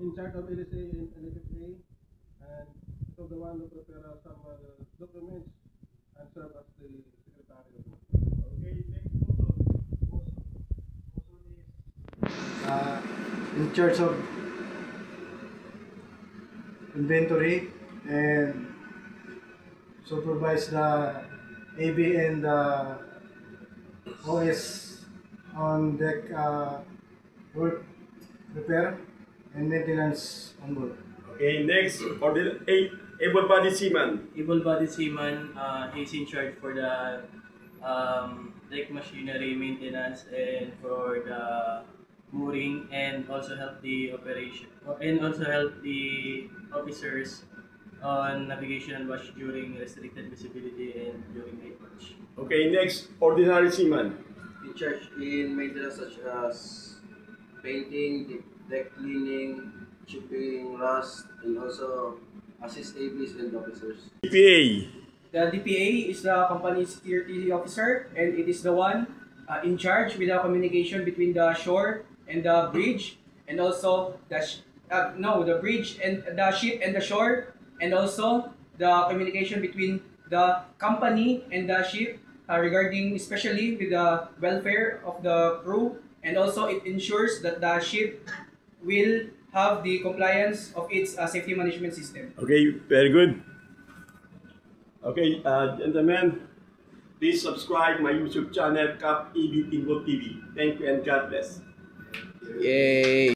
in charge of LSA and LFA, and so the one who prepare some documents and serve as the secretary. Okay, next Boson. Boson is in charge of inventory and supervise the AB and the OS on deck work repair and maintenance on board. okay. Next, able-bodied seaman. Able-bodied seaman, he's in charge for the deck machinery maintenance and for the mooring, and also help the operation and also help the officers on navigation and watch during restricted visibility and during night watch. Okay, next, ordinary seaman. In charge in maintenance such as painting, deck cleaning, chipping, rust, and also assist ABs and officers. DPA. The DPA is the company security officer, and it is the one in charge with the communication between the shore and the bridge, and also the bridge and the ship and the shore, and also the communication between the company and the ship regarding especially with the welfare of the crew, and also it ensures that the ship will have the compliance of its safety management system. Okay, very good. Okay, gentlemen, please subscribe my YouTube channel, Cap EB Pinball TV. Thank you and God bless. Yay!